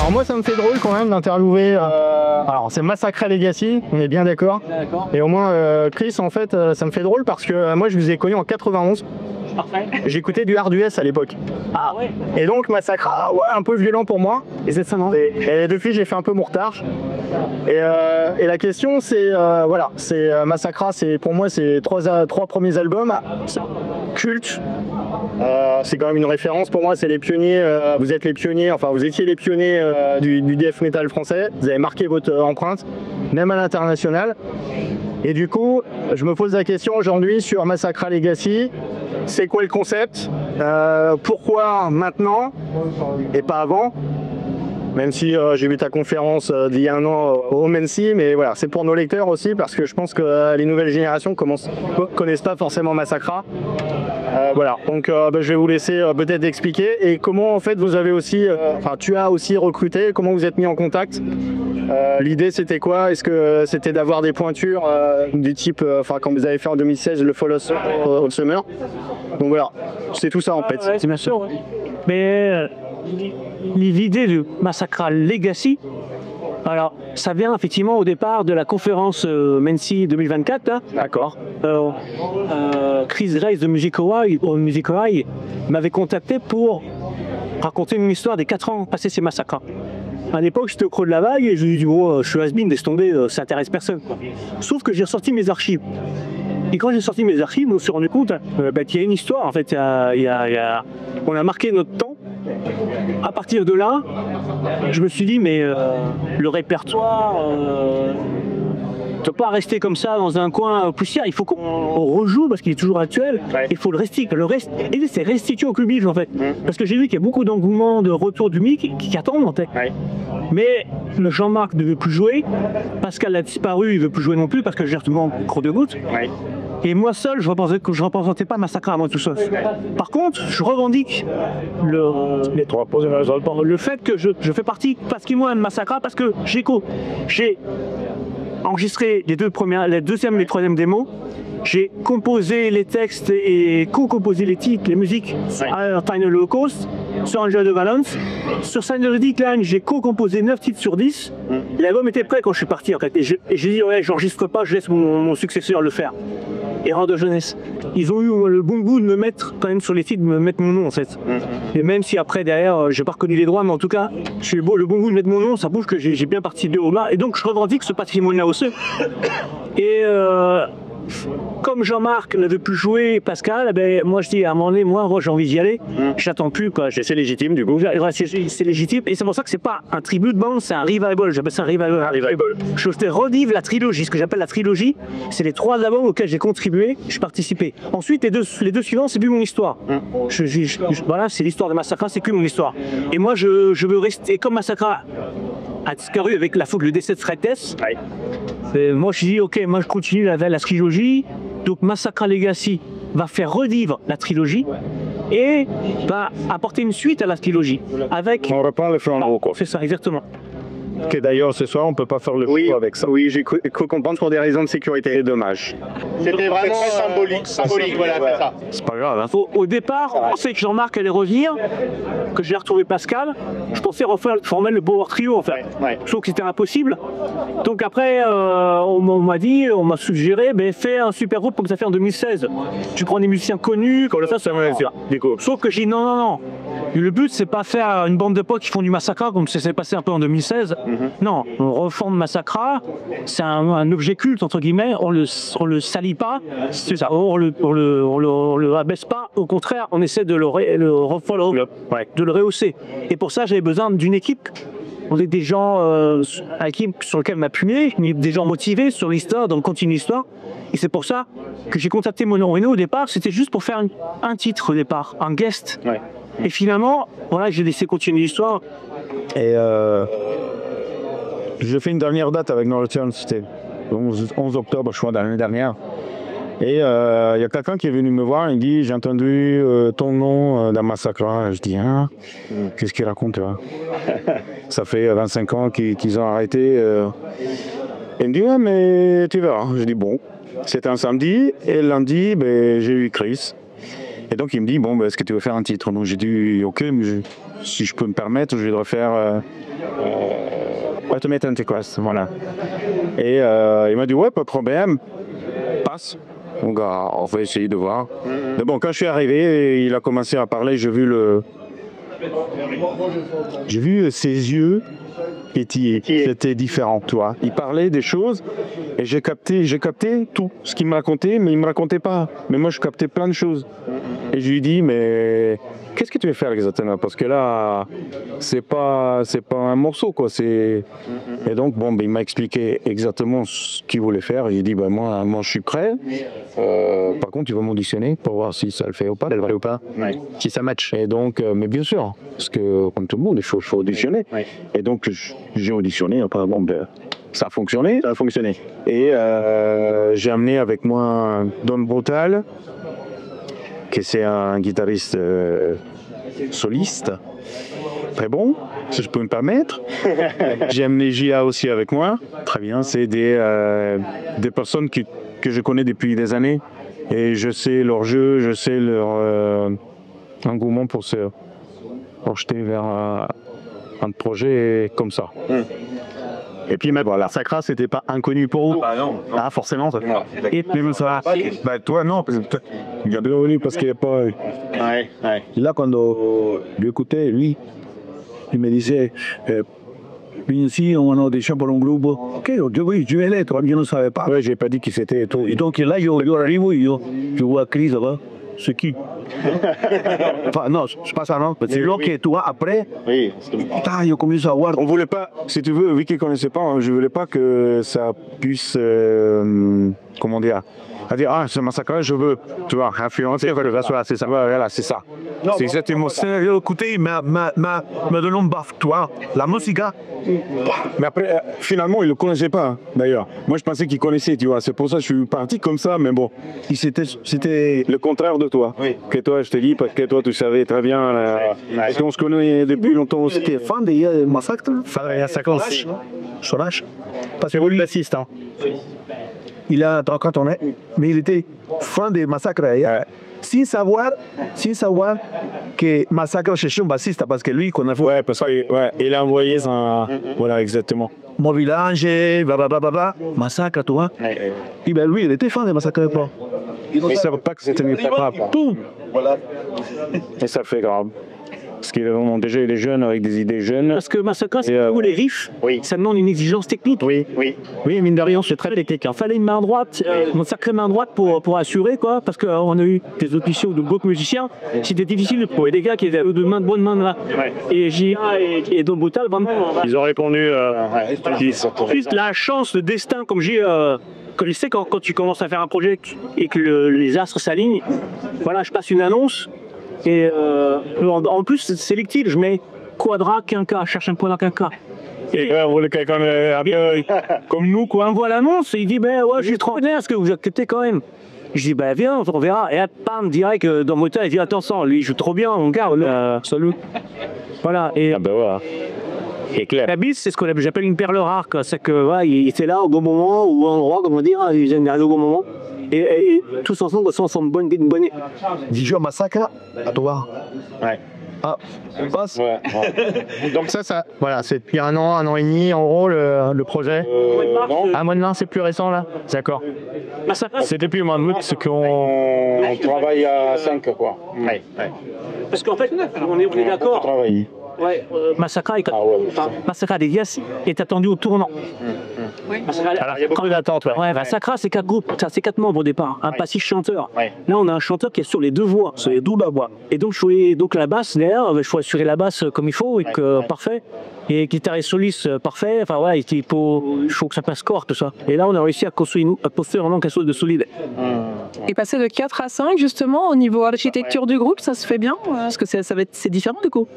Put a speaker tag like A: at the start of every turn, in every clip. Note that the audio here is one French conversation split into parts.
A: Alors moi ça me fait drôle quand même d'interviewer, alors c'est Massacre Legacy, on est bien d'accord. Et au moins Chris en fait ça me fait drôle parce que moi je vous ai connu en 91.
B: Parfait.
A: J'écoutais du hard US à l'époque.
B: Ah ouais.
A: Et donc Massacre, ouais, un peu violent pour moi.
B: Et c'est ça non?
A: Et depuis j'ai fait un peu mon retard. Et la question c'est, voilà, c'est Massacra, c'est pour moi c'est trois premiers albums, culte. C'est quand même une référence pour moi, c'est les pionniers, vous êtes les pionniers, enfin vous étiez les pionniers du death metal français, vous avez marqué votre empreinte, même à l'international. Et du coup, je me pose la question aujourd'hui sur Massacra Legacy, c'est quoi le concept? Pourquoi maintenant et pas avant? Même si j'ai vu ta conférence d'il y a un an au Mency, mais voilà, c'est pour nos lecteurs aussi, parce que je pense que les nouvelles générations connaissent pas forcément Massacra. Voilà, donc je vais vous laisser peut-être expliquer, et comment en fait vous avez aussi, tu as aussi recruté, comment vous êtes mis en contact. L'idée c'était quoi? Est-ce que c'était d'avoir des pointures du type, quand vous avez fait en 2016 le Fall of Summer? Donc voilà, c'est tout ça en fait.
B: Ouais, c'est bien sûr. Ouais. Mais l'idée du Massacra Legacy, alors ça vient effectivement au départ de la conférence Mency 2024.
A: D'accord.
B: Chris Grace de Music Hawaii m'avait contacté pour raconter une histoire des 4 ans passés chez Massacra. À l'époque, j'étais au creux de la vague et je lui ai dit oh, je suis has-been, laisse tomber, ça intéresse personne. Sauf que j'ai ressorti mes archives. Et quand j'ai sorti mes archives, on me suis rendu compte qu'il y a une histoire. En fait, on a marqué notre temps. À partir de là, je me suis dit, mais le répertoire ne peut pas rester comme ça dans un coin poussière. Il faut qu'on rejoue parce qu'il est toujours actuel. Ouais. Il faut le restituer. Et c'est restitué au public en fait. Parce que j'ai vu qu'il y a beaucoup d'engouement de retour du MIC qui attendent en fait. Ouais. Mais le Jean-Marc ne veut plus jouer. Pascal a disparu, il ne veut plus jouer non plus parce que j'ai justement gros de gouttes. Ouais. Et moi seul, je ne représentais pas Massacra à moi tout seul. Par contre, je revendique le fait que je fais partie patrimoine de Massacra parce que j'ai enregistré les deuxième et les troisième démos. J'ai composé les textes et co-composé les titres, les musiques à Final Holocaust, sur Angel de Valence. Sur Sign of the Decline, j'ai co-composé 9 titres sur 10. L'album était prêt quand je suis parti en fait. Et j'ai dit ouais, j'enregistre pas, je laisse mon successeur le faire. Erreur de jeunesse. Ils ont eu le bon goût de me mettre quand même sur les titres, de me mettre mon nom en fait. Et même si après derrière, j'ai pas reconnu les droits, mais en tout cas, le bon goût de mettre mon nom, ça prouve que j'ai bien participé au bas. Et donc je revendique ce patrimoine-là aussi. Et comme Jean-Marc ne veut plus jouer Pascal, ben, moi je dis à un moment donné, moi j'ai envie d'y aller, j'attends plus quoi. C'est légitime du coup, c'est légitime et c'est pour ça que c'est pas un tribut de bande, c'est un revival, j'appelle ça un revival. Je te redive la trilogie, ce que j'appelle la trilogie, c'est les 3 albums auxquels j'ai contribué, j'ai participé. Ensuite les deux suivants, c'est plus mon histoire. Voilà, c'est l'histoire de Massacra, c'est plus mon histoire. Et moi je veux rester, et comme Massacra a disparu avec le décès de Fred Death, moi je dis ok, moi je continue la trilogie, donc Massacra Legacy va faire revivre la trilogie et va apporter une suite à la trilogie avec...
A: On reprend le Fall of Holocaust.
B: C'est ça, exactement.
A: Que d'ailleurs ce soir on peut pas faire le coup avec ça. Oui, j'ai cru comprendre pour des raisons de sécurité. Dommage.
C: C'était vraiment symbolique, voilà, c'est ça.
A: C'est pas grave. Hein.
B: Au départ, on pensait que Jean-Marc allait revenir, que j'ai retrouvé Pascal. Je pensais former le Power Trio en fait. Ouais. Je trouve que c'était impossible. Donc après, on m'a suggéré, fais un super groupe comme ça fait en 2016. Tu prends des musiciens connus, comme ça va faire. Sauf que j'ai dit non. Le but c'est pas faire une bande de potes qui font du Massacra comme ça s'est passé un peu en 2016. Non, on reforme Massacra, c'est un objet culte entre guillemets, on le salit pas, c'est ça, on le abaisse pas, au contraire, on essaie de le rehausser. Et pour ça, j'avais besoin d'une équipe. On est des gens sur lesquels m'appuyer, des gens motivés sur l'histoire, donc continue l'histoire. Et c'est pour ça que j'ai contacté Mono Reno au départ, c'était juste pour faire un titre au départ, un guest. Ouais. Et finalement, voilà, j'ai laissé continuer l'histoire.
A: Et j'ai fait une dernière date avec No Return, c'était le 11 octobre, je crois, de l'année dernière. Et il y a quelqu'un qui est venu me voir, il dit, j'ai entendu ton nom dans Massacra. Je dis, hein, qu'est-ce qu'il raconte là? Ça fait 25 ans qu'ils ont arrêté. Il me dit, ouais, mais tu verras. Je dis, bon, c'était un samedi, et lundi, j'ai eu Chris.
D: Et donc il me dit, bon, bah, est-ce que tu veux faire un titre? Donc j'ai dit, ok, mais si je peux me permettre, je vais faire Automate Antichrist, voilà. Et il m'a dit, ouais, pas de problème, passe. Donc on va essayer de voir. Mais bon, quand je suis arrivé, il a commencé à parler, j'ai vu ses yeux pétiller. C'était différent, tu vois. Il parlait des choses et j'ai capté tout ce qu'il me racontait, mais il me racontait pas. Mais moi, je captais plein de choses. Et je lui dis, mais qu'est-ce que tu veux faire exactement? Parce que là, c'est pas un morceau, quoi. Et donc, bon, ben, il m'a expliqué exactement ce qu'il voulait faire. J'ai dit, ben, moi, je suis prêt. Par contre, tu vas m'auditionner pour voir si ça le fait ou pas, si ça match. Et donc, mais bien sûr, parce que comme tout le monde, il faut auditionner. Ouais. Et donc, j'ai auditionné. Apparemment, ben, ça a fonctionné. Et j'ai amené avec moi Don Brutal, qui c'est un guitariste soliste, très bon, si je peux me permettre. J'ai amené J.A. aussi avec moi, très bien. C'est des personnes que je connais depuis des années et je sais leur jeu, je sais leur engouement pour se projeter vers un projet comme ça.
A: Et puis, voilà, Massacra, c'était pas inconnu pour vous?
D: Non.
A: Ah, forcément. Ça.
D: Et ça. Bah, toi, non, parce que il est revenu parce qu'il n'est pas.
A: Ouais.
E: Là, quand j'écoutais, lui, il me disait, ici, on a audition pour un groupe. Ok, oui, je vais l'être, je ne savais pas.
D: Ouais, j'ai pas dit qui c'était et tout.
E: Et donc là, j'arrive, je vois Chris là-bas. C'est qui? Enfin, non, c'est pas ça, non. C'est là que toi, après,
A: oui.
E: Putain, je commence à voir.
D: On voulait pas, si tu veux, vu qu'il ne connaissait pas, je voulais pas que ça puisse, comment dire, à dire, ah, ce Massacre, je veux, tu vois, influencer, c'est ça. Voilà, c'est ça. C'est cette émotion.
E: Écoutez, me donne un baffe, toi, la musique.
D: Mais après, finalement, il ne le connaissait pas, d'ailleurs. Moi, je pensais qu'il connaissait, tu vois. C'est pour ça que je suis parti comme ça, mais bon. C'était le contraire de toi. Oui. Que toi, je te dis, parce que toi, tu savais très bien. Parce qu'on se connaît depuis longtemps.
E: C'était fan de Massacre.
A: Il y a 50
E: Solange.
A: Parce que vous, le bassiste, hein.
E: Il a 30 ans, mais il était fan de Massacre. Sans savoir que Massacre cherchait un bassiste, parce que lui, qu'on a fait.
D: Ouais, parce qu'il a envoyé un. Voilà, exactement.
E: Mon village, blablabla, Massacre, tu vois. Et ben lui, il était fan de Massacre.
D: Mais il ne savait pas que c'était une grave.
E: Tout.
D: Et ça fait grave. Parce qu'il est déjà il est jeune avec des idées jeunes.
B: Parce que Massacre, c'est les riffs, ça demande une exigence technique.
A: Oui, mine de rien, c'est très technique.
B: Il fallait une main droite, une sacrée main droite pour assurer, quoi, parce qu'on a eu des auditions de beaucoup musiciens. C'était difficile de trouver des gars qui étaient de bonnes mains là. Ouais. Et J.A. et Don Brutal, vraiment.
A: Ils ont répondu.
B: Juste la chance, le destin, comme j'ai. Comme je sais, quand tu commences à faire un projet et que les astres s'alignent, voilà, je passe une annonce. Et en plus, c'est sélectif, je mets quadra, quinca, je cherche un quadra, quinca.
D: Et vous voulez quelqu'un comme nous, quoi.
B: On voit l'annonce et il dit, ben ouais, je suis trop bien, est-ce que vous acceptez quand même? Je dis, ben viens, on verra. Et là, bam, direct, dans mon temps, il dit, attention, lui, il joue trop bien, on garde, salut. Voilà. Et,
D: ah ben voilà. Et clair.
B: La bise, c'est ce que j'appelle une perle rare, quoi. C'est que, ouais, il était là au bon moment, ou au bon endroit, comment dire, il vient au bon moment. Et tous ensemble, une bonne.
E: Dijon Massacre, à toi.
A: Ouais.
E: Ah, on passe.
A: Ouais. Donc ça, voilà, c'est depuis un an et demi, en gros, le projet. Mois de mars, c'est plus récent, là. D'accord.
D: C'est depuis le mois d'août qu'on travaille à 5, quoi.
A: Ouais.
B: Parce qu'en fait, on est d'accord.
D: On travaille.
B: Ouais, Massacre des Dias est attendu au tournant.
A: Oui. Alors, il y a beaucoup d'attentes.
B: Ouais, Massacre, c'est 4 groupes, c'est 4 membres au départ, pas 6 chanteurs. Ouais. Là, on a un chanteur qui est sur les 2 voix, sur les doubles voix. Et donc, la basse, derrière, il faut assurer la basse comme il faut, et parfait. Et guitariste soliste parfait, enfin ouais, il faut que ça passe corps, tout ça. Et là, on a réussi à construire vraiment quelque chose de solide.
F: Et passer de 4 à 5, justement, au niveau architecture du groupe, ça se fait bien? Parce que c'est différent, du coup.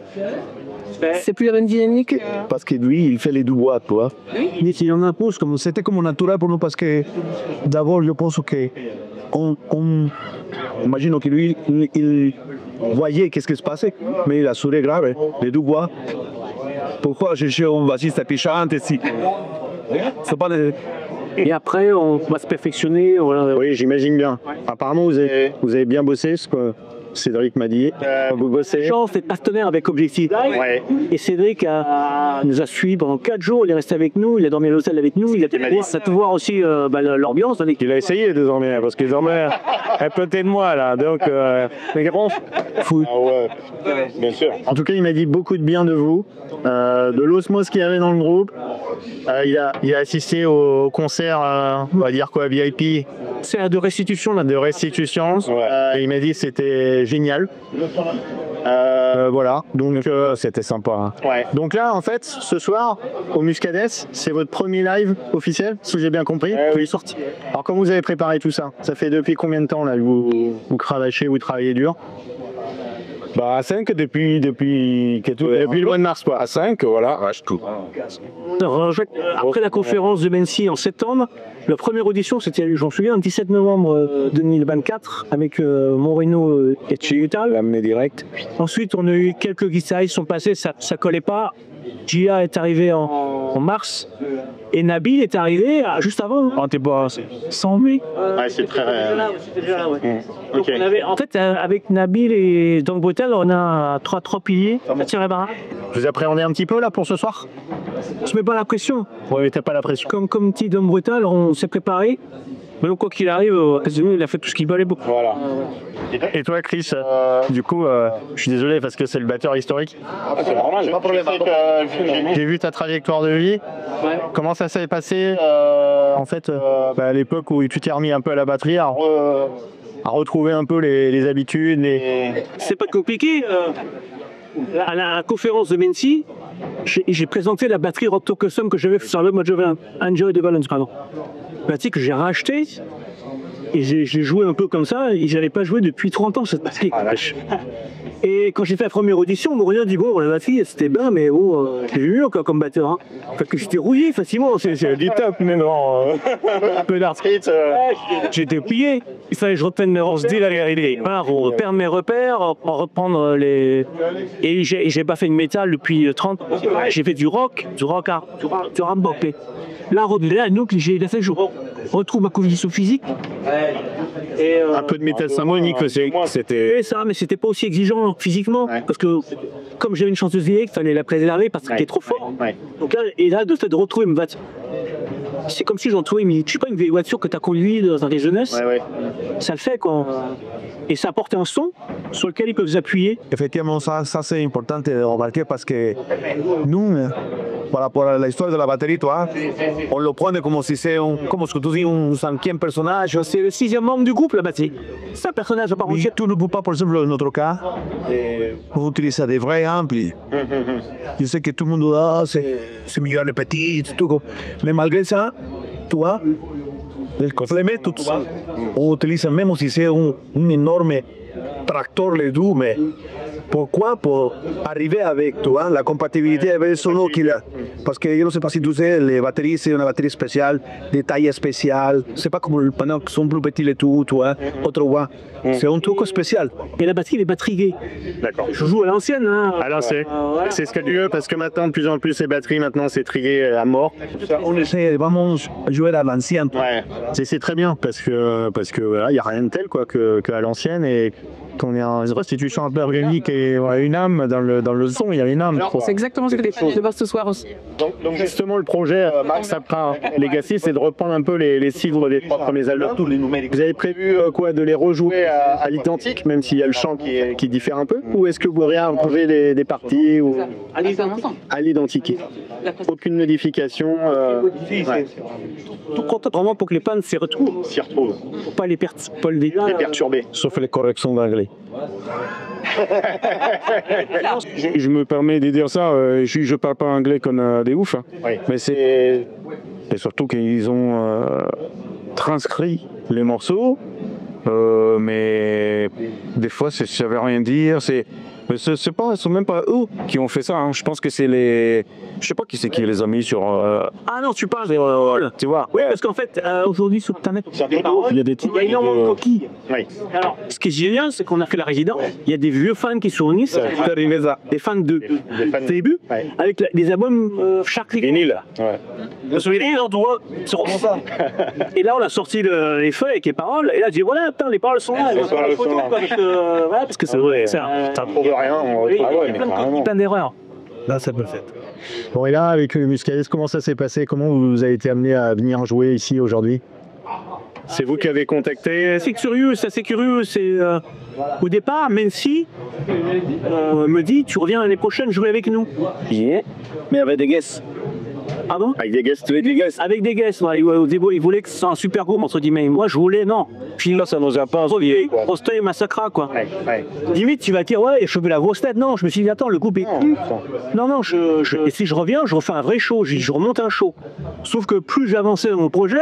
F: C'est plus la même dynamique.
E: Parce que lui, il fait les deux voix, tu vois.
F: Oui.
E: Il en impose, c'était comme naturel pour nous, parce que d'abord, je pense que imagine que lui, il voyait qu'est-ce qui se passait, mais il assurait grave, les deux voix. Pourquoi chercher un bassiste qui chante ici? C'est pas des...
B: Et après, on va se perfectionner. Voilà.
A: Oui, j'imagine bien. Apparemment, vous avez bien bossé, ce que Cédric m'a dit. Vous bossez.
B: Jean fait partenaire avec Objectif.
C: Ouais.
B: Et Cédric nous a suivis pendant 4 jours, il est resté avec nous, il a dormi à l'hôtel avec nous, il a pu voir aussi l'ambiance.
D: Il a essayé de dormir parce qu'il dormait à côté de moi là. Donc, les gars, fou.
C: Ah ouais. Bien sûr.
A: En tout cas, il m'a dit beaucoup de bien de vous, de l'osmose qu'il y avait dans le groupe. Il a assisté au concert, on va dire quoi, VIP,
B: C'est de restitution là.
A: de restitution.
C: Ouais.
A: Il m'a dit que c'était génial. Voilà, donc
D: C'était sympa. Hein.
C: Ouais.
A: donc là, en fait, ce soir, au Muscadès, c'est votre premier live officiel, si j'ai bien compris.
C: oui.
A: Alors, comment vous avez préparé tout ça? Ça fait depuis combien de temps là que vous cravachez, vous travaillez dur?
D: Bah, à 5 depuis le mois de mars, quoi. À 5, voilà.
B: Après la conférence de Mency en septembre, la première audition, c'était, j'en me souviens, le 17 novembre 2024, avec Moreno et Chiuta.
D: L'amener direct.
B: Ensuite, on a eu quelques guitaristes qui sont passés, ça collait pas. Gia est arrivé en mars et Nabil est arrivé juste avant.
D: On était pas.
B: Sans lui.
C: Ouais, c'est très.
B: Donc
C: Ok.
B: on avait, en fait, avec Nabil et Don Brutal, on a trois piliers.
A: Vous appréhendez un petit peu là pour ce soir?
B: Je mets pas la pression.
A: Oui, t'as pas la pression.
B: Comme dit Don Brutal, on s'est préparé. Mais donc, quoi qu'il arrive, il a fait tout ce qu'il valait beaucoup.
C: Voilà.
A: Et toi, Chris, du coup, je suis désolé parce que c'est le batteur historique.
C: C'est normal. Pas de problème.
A: J'ai vu ta trajectoire de vie. Comment ça s'est passé en fait à l'époque où tu t'es remis un peu à la batterie, à retrouver un peu les habitudes,
B: C'est pas compliqué. À la conférence de Mency, j'ai présenté la batterie Rock Custom que j'avais sur le mode Enjoy the Balance, pardon. Batterie que j'ai racheté et j'ai joué un peu comme ça et j'avais pas joué depuis 30 ans cette batterie. Et quand j'ai fait la première audition, Moreno dit bon, la batterie c'était bien, mais bon, j'ai vu mieux quoi, comme batteur. Hein. Fait que j'étais rouillé facilement, c'est du top, mais non. Un peu d'art. J'étais plié. Il fallait que je reprenne mes dès la réalité. Voilà, reperdre mes repères, reprendre les. Et j'ai pas fait de métal depuis 30 ans. J'ai fait du rock art, du rap bopé. Là, donc j'ai fait je retrouve ma condition physique. Et,
A: un peu de métal symbolique,
B: c'était ça, mais c'était pas aussi exigeant physiquement, parce que comme j'avais une chanteuse vieille, il fallait la préserver parce qu'elle était trop forte. Donc là, et là, de fait de retrouver une voiture, c'est comme si j'en trouvais, je sais pas, une vieille voiture que tu as conduite dans ta jeunesse, ça le fait quoi. Et ça apporte un son sur lequel ils peuvent s'appuyer.
E: Effectivement, ça c'est important de remarquer parce que nous, par rapport à l'histoire de la batterie, toi, on le prend comme si c'est comme ce que tu dis, un cinquième personnage.
B: C'est le 6e membre du groupe, la batterie. C'est un personnage à part entière.
E: Tu ne peux pas, par exemple, dans notre cas, on utilise des vrais amplis. Je sais que tout le monde dit, c'est mieux les petits, tout. Mais malgré ça, toi, les méthodes, on utilise même si c'est un énorme tracteur les deux, mais pourquoi? Pour arriver avec toi, la compatibilité avec le son qu'il a. Parce que je ne sais pas si tu sais, les batteries, c'est une batterie spéciale, de taille spéciale. C'est pas comme pendant qu'ils sont plus petits les tout, toi, autrefois. C'est un truc spécial.
B: Et la batterie, elle est batteriée.
A: D'accord.
B: Je joue à l'ancienne. Hein.
A: Alors c'est ce que tu veux parce que maintenant, de plus en plus, les batteries, maintenant, c'est trié à mort.
E: On essaie vraiment de jouer à l'ancienne.
C: Ouais.
A: C'est très bien parce que voilà, il n'y a rien de tel quoi qu'à l'ancienne et qu'on est en restitution un peu organique et une âme dans le son, il y a une âme.
F: C'est exactement ce que tu de voir ce soir aussi.
C: Donc
A: Justement, le projet Sapra Legacy, c'est de reprendre un peu les cidres des 3 premiers albums. Vous avez prévu quoi, de les rejouer à l'identique, même s'il y a le chant qui diffère un peu, ou est-ce que vous réarrangez des parties ou à l'identique? Aucune modification.
B: Tout compte vraiment pour que les pannes s'y retrouvent.
C: s'y retrouve.
B: Pour pas les
C: Perturbé.
D: Sauf les corrections d'anglais. Je me permets de dire ça, je parle pas anglais comme des oufs, hein.
C: Oui.
D: Mais c'est surtout qu'ils ont transcrit les morceaux, mais des fois ça veut rien dire. Mais c'est pas, ce sont même pas eux qui ont fait ça. Hein. Je pense que c'est les, je sais pas qui c'est qui les a mis sur.
B: Ah non, tu parles des paroles, tu vois. Oui, parce qu'en fait, aujourd'hui sur Internet, il y a des titres, il y a énormément de coquilles.
C: Oui.
B: Alors, ce qui est génial, c'est qu'on a fait la résidence. Il y a des vieux fans qui sont venus, des fans de début,
C: Ouais.
B: avec des albums chaque
C: Vinyle. Ouais.
B: Sur les livres, on doit se remonter ça. Et là, on a sorti les feuilles avec les paroles, et là, j'ai dit voilà, putain, les paroles sont là.
C: Les paroles sont là.
B: Voilà, parce que c'est vrai. Ça
C: Trouve rien, on
B: oui,
C: retrouve.
B: il y a plein d'erreurs.
E: Là, ça peut faire.
A: Bon, et là, avec Muscadès, comment ça s'est passé? Comment vous avez été amené à venir jouer ici aujourd'hui?
D: C'est vous qui avez contacté.
B: C'est curieux, c'est assez curieux. C'est au départ, Mency me dit tu reviens l'année prochaine jouer avec nous.
C: Yeah. Mais avec des guests.
B: Ah bon?
C: Avec des guests, tu veux des guests.
B: Avec des guests, ouais. Au début, ils voulaient que ce soit un super groupe entre guillemets. Moi, je voulais non. Puis
C: Là, ça nous a pas envie.
B: Roster et Massacra quoi.
C: Ouais, ouais.
B: Limite, tu vas dire ouais, je veux la grosse tête. Non, je me suis dit attends, le groupe est non, et si je reviens, je refais un vrai show, je remonte un show. Sauf que plus j'avançais dans mon projet,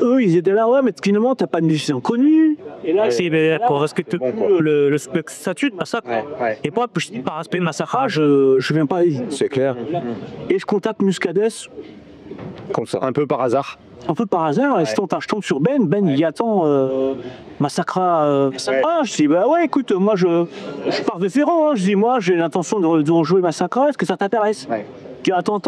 B: eux, ils étaient là, ouais, mais finalement, t'as pas de musicien connu. Et là, c'est pour respecter le statut de Massacre.
C: Ouais, ouais.
B: Et moi, par respect de Massacre, je viens pas ici.
D: C'est clair.
B: Et je contacte Muscadès
D: Comme ça.
A: Un peu par hasard.
B: un peu par hasard, et je tombe sur Ben, il attend Massacra. Je dis, bah ouais, écoute, moi je pars de zéro, hein. Je dis, moi j'ai l'intention de jouer Massacra, est-ce que ça t'intéresse?
C: Ouais.
B: Puis attends,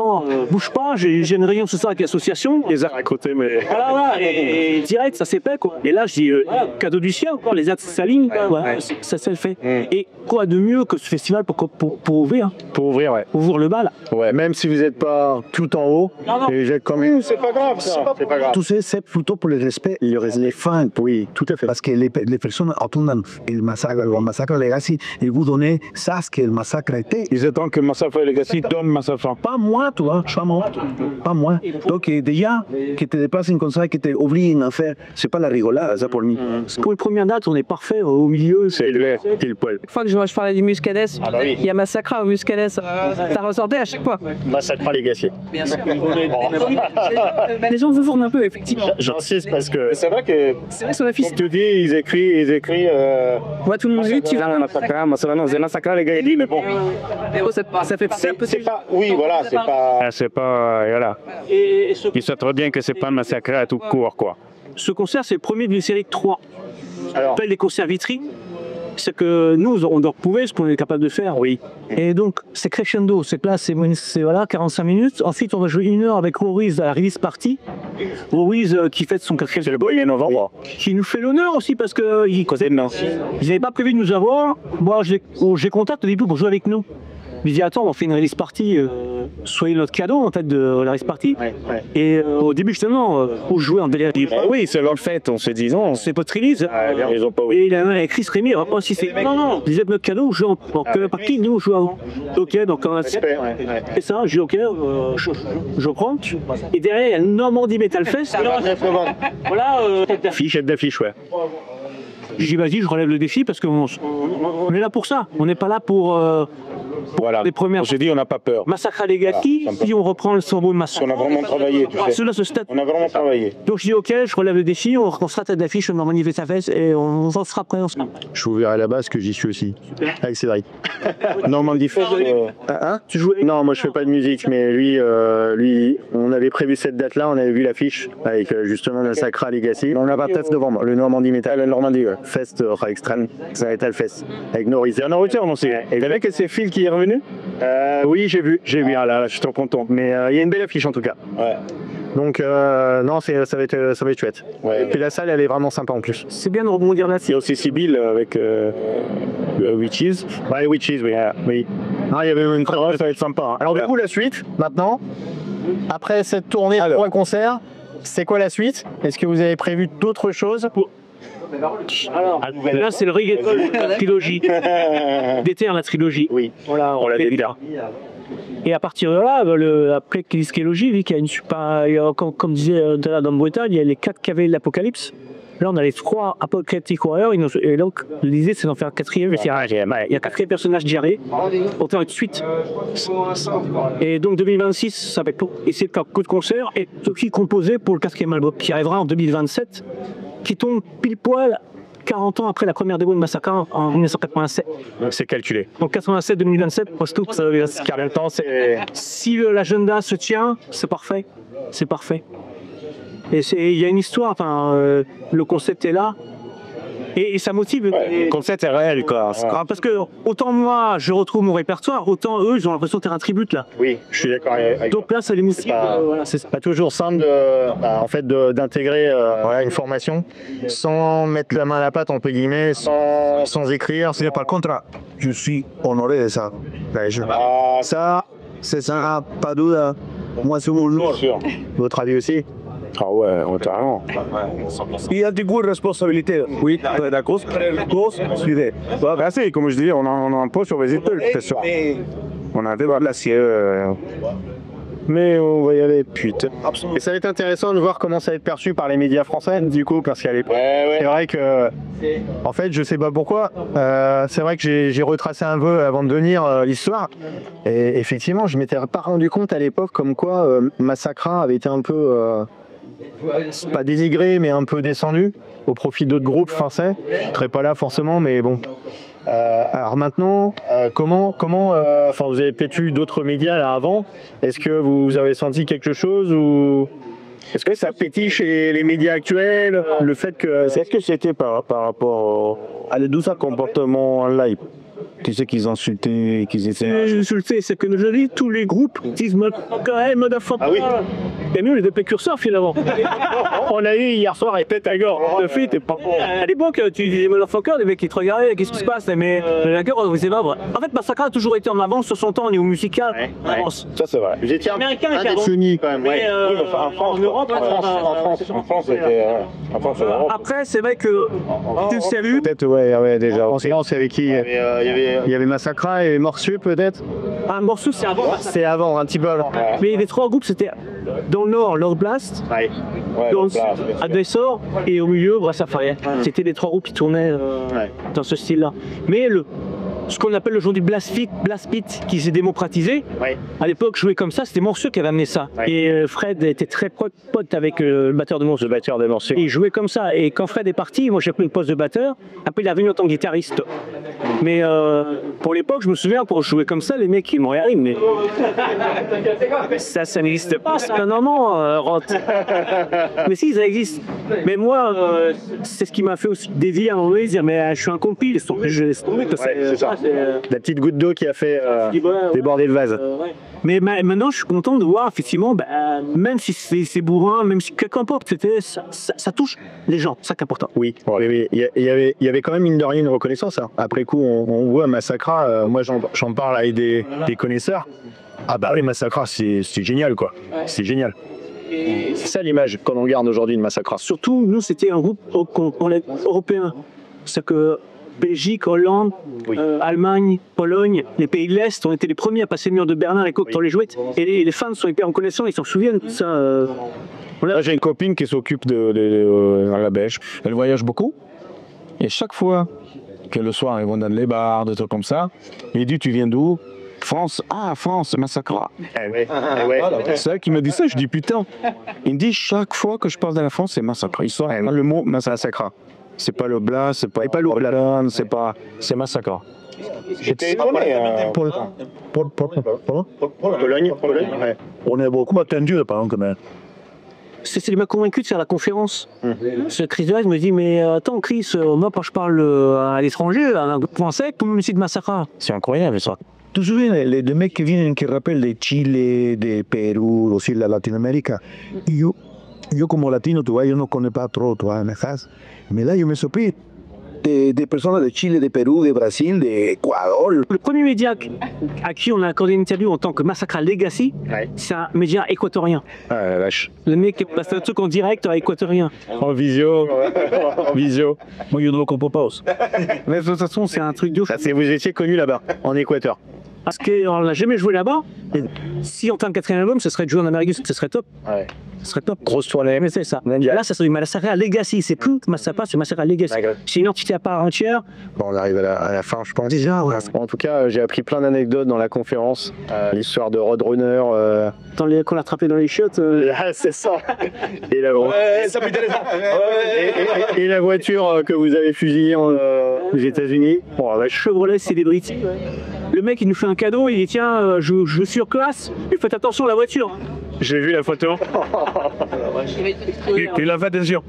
B: bouge pas, j'ai une réunion ce soir avec l'association.
D: Les arts à côté, mais.
B: Voilà, et direct, ça s'est fait quoi. Et là, je dis, cadeau du ciel, encore, les axes s'alignent, voilà, ça s'est fait. Et quoi de mieux que ce festival pour ouvrir,
A: Pour ouvrir, ouais.
B: ouvrir le bal.
A: Ouais, même si vous n'êtes pas tout en haut,
B: Non.
A: et j'ai quand même.
C: C'est pas grave, ça. C'est pas grave.
E: Tout ça, c'est plutôt pour le respect. Les fans.
A: Oui, tout à fait.
E: Parce que les personnes entendent le massacre Legacy et vous donnez ça, ce que le massacre a été.
D: Ils attendent que Massacre Legacy donne Massacre.
E: Pas moi, toi, pas moi. Donc déjà, que te déplacent comme ça, que te obligent à faire, c'est pas la rigolade, ça pour nous.
B: Pour une première date, on est parfait au milieu.
D: C'est le pile poil.
F: Chaque fois que je parlais du Muscadès,
C: bah oui.
F: il y a Massacra au Muscadès. Ça ressortait à chaque fois.
C: Massacre les gassiers.
F: Bien sûr. Les gens se fournent un peu, effectivement.
C: J'insiste parce que c'est vrai que.
F: C'est vrai que son affiche,
C: Je te dis, ils écrivent.
F: moi tout le monde dit, tu vas.
C: Massacre les gassiers, mais bon.
F: Ça fait un peu.
C: C'est pas. Oui, voilà, c'est pas.
D: C'est pas. Voilà.
B: Et
D: Ils savent très bien que c'est pas un massacre à tout court, quoi.
B: ce concert, c'est le premier d'une série de 3.
C: Alors.
B: On appelle les concerts vitrines. C'est que nous, on doit prouver ce qu'on est capable de faire. Oui. Et donc, c'est crescendo. C'est que là, c'est voilà, 45 minutes. Ensuite, on va jouer 1 heure avec Roriz à la release party. Roriz qui fête son 4e.
C: C'est le boy en novembre.
B: Qui nous fait l'honneur aussi parce que ils n'avaient pas prévu de nous avoir. Moi, j'ai contact au début pour jouer avec nous. Je me dis attends, on fait une release party, soyez notre cadeau en fait de la release party.
C: Ouais, ouais.
B: Et au début justement, pour jouer en délire.
D: Oui, c'est leur fête, on se dit non.
B: C'est pas de release.
D: Ils ont pas.
B: Et il a avec Chris Rémy, après aussi fait non, vous êtes notre cadeau, on joue en partie, nous on joue avant. Ok, donc on a
C: Respect, ouais.
B: fait ça, je dis ok, je prends. Et derrière il y a le Normandie Metal Fest. Voilà, tête d'affiche, ouais. Je dis vas-y, je relève le défi parce qu'on est là pour ça. On n'est pas là pour
D: Voilà.
B: les premières.
D: On s'est dit, on n'a pas peur.
B: Massacre à Legaki, puis on reprend le symbole Massacre.
C: On a vraiment travaillé, tu sais.
B: Cela, ce stade.
C: On a vraiment travaillé.
B: Donc je dis ok, je relève le défi, on sera tête d'affiche au Normandie Metal Fest et on en sera prêt ensemble.
A: Je vous verrai là-bas parce que j'y suis aussi. Avec Cédric.
D: Normandie Fest.
A: Hein?
B: Tu jouais
A: Non, moi je fais pas de musique, mais lui, on avait prévu cette date-là, on avait vu l'affiche avec justement le Sacra Legacy. On n'a pas peut-être novembre, le Normandie Metal, le Normandie Fest Extreme, ça va être le Fest avec Norris.
D: C'est un retour, non, c'est. Et le mec, c'est Phil qui est revenu.
A: Oui, j'ai vu, ah là, je suis trop content. Mais il y a une belle affiche en tout cas.
C: Ouais.
A: Donc non, ça va être chouette.
C: Ouais.
A: Et puis la salle, elle est vraiment sympa en plus.
B: C'est bien de rebondir
D: Il y
B: là-dessus.
D: a aussi Sibyl avec Witches.
A: Ouais, Witches, oui. oui. Ah, il y avait même une très
D: Ça va être sympa. Hein.
A: Alors du coup, la suite, maintenant, après cette tournée de 3 concerts, c'est quoi la suite? Est-ce que vous avez prévu d'autres choses?
B: Alors, là c'est le reggaeton, la trilogie. D'été, la trilogie.
C: Oui.
B: Voilà, on l'a dit là. Et à partir de là, après Trilogie, vu qu'il y a une super. Comme disait dans Bretagne, il y a les 4 cavaliers de l'Apocalypse. Là, on a les 3 Apocalyptic Warriors, et donc l'idée c'est d'en faire un 4e. Il y a 4e personnage diarrhée, pour faire une suite. Et donc 2026, ça va être pour essayer de faire beaucoup de concerts et aussi composer pour le 4e album qui arrivera en 2027, qui tombe pile poil 40 ans après la première démo de Massacre en 1987.
D: C'est calculé.
B: Donc 87-2027, post-tout, ça veut dire qu'en même temps, si l'agenda se tient, c'est parfait. C'est parfait. Et il y a une histoire, enfin, le concept est là. Et ça motive.
D: Le concept est réel, quoi.
B: Parce que autant moi, je retrouve mon répertoire, autant eux, ils ont l'impression de faire un tribute, là.
A: Oui, je suis d'accord avec
B: Donc là, ça les motive. Voilà,
A: c'est pas toujours simple en fait d'intégrer voilà, une formation sans mettre la main à la pâte entre guillemets, sans écrire.
E: Mais par contre, je suis honoré de ça. Ça, c'est ça, pas de doute. Moi, c'est mon lourd.
A: Votre avis aussi?
D: Ah ouais, carrément.
E: Il y a du coup de responsabilité. Oui, d'accord. L'idée.
D: Merci, comme je dis, on a un peu sur les épaules, c'est sûr. On a un débat de l'acier. Mais on va y aller, putain.
A: Et ça va être intéressant de voir comment ça va être perçu par les médias français, du coup, parce qu'à l'époque, c'est vrai que, en fait, je sais pas pourquoi, c'est vrai que j'ai retracé un peu avant de venir l'histoire, et effectivement, je m'étais pas rendu compte à l'époque comme quoi Massacra avait été un peu, pas dénigré, mais un peu descendu au profit d'autres groupes français. Je serais pas là forcément, mais bon. Alors maintenant, comment, enfin, vous avez peut-être eu d'autres médias là avant. Est-ce que vous avez senti quelque chose ou est-ce que ça pétille chez les médias actuels le fait que
D: Est-ce que c'était par rapport à d'où ça comportement en live? Tu sais qu'ils insultaient, qu'ils étaient.
B: Insulter, c'est que aujourd'hui, tous les groupes disent motherfucker.
A: Ah oui.
B: Et nous, on est des précurseurs finalement. On a eu hier soir et Pythagore. Le fait, t'es pas bon. À l'époque, tu disais motherfucker, les mecs qui te regardaient, qu'est-ce qui se passe? Mais d'accord, vous savez pas vrai. En fait, Massacre a toujours été en avance sur son temps au niveau musical. En avance.
D: Ça, c'est vrai.
A: vous étiez
B: Américain,
A: un des
B: carrément.
A: pionniers quand même?
B: Mais en Europe,
C: En France, c'était. En France, en Europe.
B: après, c'est vrai que tu sais vu.
D: Peut-être, ouais, déjà.
A: En séance, c'est avec qui? Il y avait Massacra et Morsu peut-être?
B: Un morceau, c'est avant.
A: C'est avant, un petit peu avant.
B: Mais les trois groupes, c'était dans le nord, Lord Blast,
C: Ouais,
B: dans le
C: donc
B: sud,
C: là, bien sûr.
B: Adressor, et au milieu, Brassafaria. C'était les trois groupes qui tournaient dans ce style-là. Mais ce qu'on appelle aujourd'hui blast beat, qui s'est démocratisé,
A: Ouais.
B: à l'époque, jouer comme ça, c'était Morceau qui avait amené ça.
A: Ouais.
B: Et Fred était très pote avec le batteur de Morceau. Et il jouait comme ça. Et quand Fred est parti, moi j'ai pris le poste de batteur. Après, il est revenu en tant que guitariste. Mais pour l'époque, je me souviens, pour jouer comme ça, les mecs, ils m'ont ri, mais ça n'existe pas. Non, Rot. Mais si, ça existe. Mais moi, c'est ce qui m'a fait aussi dévier à un moment donné, dire, mais je suis un compi, je laisse tomber.
A: c'est ça. La petite goutte d'eau qui a fait déborder le vase.
B: Ouais. Mais maintenant, je suis content de voir, effectivement, même si c'est bourrin, même si qu'importe, ça touche les gens, c'est ça qui est important.
A: Oui, il y avait quand même mine de rien une reconnaissance. Hein. Après coup, on voit Massacra, moi j'en parle avec des connaisseurs. Ah bah oui, Massacra, c'est génial quoi. Ouais. C'est génial. C'est ça l'image qu'on en garde aujourd'hui de Massacra.
B: Surtout, nous, c'était un groupe européen. C'est que Belgique, Hollande, Allemagne, Pologne, les pays de l'Est, on était les premiers à passer le mur de Berlin avec pour les jouets. Et les fans sont hyper reconnaissants, ils s'en souviennent de ça.
D: Là, j'ai une copine qui s'occupe de la Belge. Elle voyage beaucoup. Et chaque fois que le soir, ils vont dans les bars, des trucs comme ça, il dit, tu viens d'où? France, France, Massacra. C'est elle qui me dit ça, je dis putain. Il me dit chaque fois que je parle de la France, c'est Massacra. Il sort le mot Massacra. C'est pas le Blas, c'est pas l'Orblan, c'est Massacra.
C: J'étais étonné.
A: Pologne, ouais.
E: On est beaucoup attendu, par exemple, quand même.
B: C'est ce qui m'a convaincu de faire la conférence. Ce Chris Devers me dit, mais attends Chris, moi quand je parle à l'étranger, à un groupe français, tout le monde me cite Massacra.
D: C'est incroyable ça.
E: Tu te souviens, les deux mecs qui viennent, qui rappellent de Chile, de Pérou, aussi la Latinoamérique. Yo como latino, tu vois, yo no connais pas trop, toi, mais là, je me surpris. Des personnes de Chile, de Pérou, de Brésil, d'Équateur.
B: Le premier média à qui on a accordé une interview en tant que Massacra Legacy, c'est un média équatorien.
D: Ah la vache.
B: Le mec passe un truc en direct équatorien.
D: En visio.
E: Moi, je ne le comprends pas aussi.
B: Mais de toute façon, c'est un truc de ouf.
A: Vous étiez connu là-bas, en Équateur.
B: Parce qu'on n'a jamais joué là-bas. Et si en tant que quatrième album, ce serait de jouer en Amérique du Sud, ce serait top.
A: Ouais.
B: Ce serait top.
A: Grosse tournée.
B: Mais c'est ça. Là, ça serait du Massacre Legacy. C'est plus Massacre, c'est Massacre Legacy. C'est une entité à part entière.
A: Bon, on arrive à la fin, je pense. Déjà, ouais. En tout cas, j'ai appris plein d'anecdotes dans la conférence. L'histoire de Roadrunner.
B: Qu'on a attrapé dans les chiottes.
A: Ah, c'est ça. Et la, et la voiture que vous avez fusillée aux États-Unis.
B: Bon, la Chevrolet Celebrity. Le mec, il nous fait un cadeau, il dit tiens, je surclasse, mais faites attention à la voiture.
E: J'ai vu la photo. Il a fait des yeux.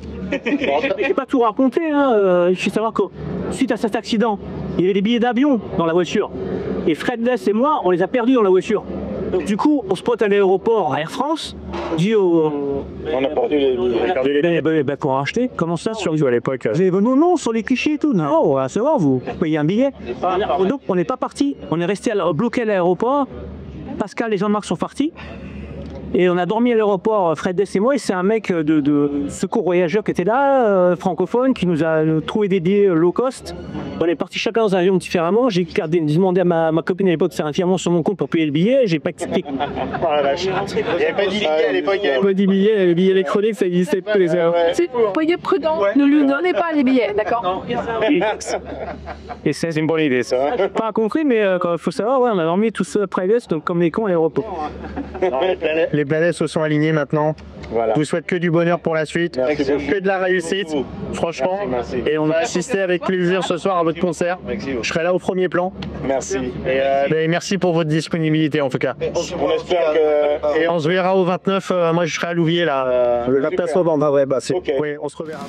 B: J'ai pas tout raconté, hein. Il faut savoir que suite à cet accident, il y avait des billets d'avion dans la voiture. Et Fred Ness et moi, on les a perdus dans la voiture. Donc du coup, on se pointe à l'aéroport à Air France, dit au...
C: On a perdu les
B: qu'on a racheté. Comment ça, sur à l'époque? Non, sur les clichés et tout. Non, on va savoir, vous payez un billet. Donc on n'est pas parti. On est resté bloqué à l'aéroport. Pascal et Jean-Marc sont partis. Et on a dormi à l'aéroport, Fred Dess et moi, et c'est un mec de secours voyageurs qui était là, francophone, qui nous a trouvé des billets low cost. On est partis chacun dans un avion différemment. J'ai demandé à ma copine à l'époque de faire un virement sur mon compte pour payer le billet. J'ai pas accepté.
C: Oh la vache. Il n'y avait pas de billet à l'époque.
B: Il n'y avait pas de billet, le billet électronique, ça n'existait pas.
F: Soyez prudents, ne lui donnez pas les billets, d'accord?
B: Et c'est une bonne idée, ça. Pas compris, mais il faut savoir, ouais, on a dormi tous private, donc comme des cons à l'aéroport.
A: Les planètes se sont alignées maintenant.
C: Voilà.
A: Je vous souhaite que du bonheur pour la suite,
C: Merci beaucoup.
A: que de la réussite, franchement.
C: Merci.
A: Et on a assisté avec plaisir ce soir à votre concert. Je serai là au premier plan.
C: Merci.
A: Et merci pour votre disponibilité en tout cas.
C: On espère que...
A: Et on se verra au 29. Moi je serai à Louviers là. Le 29 novembre. Ouais, bah c'est.
C: Ok.
A: Oui, on se reverra.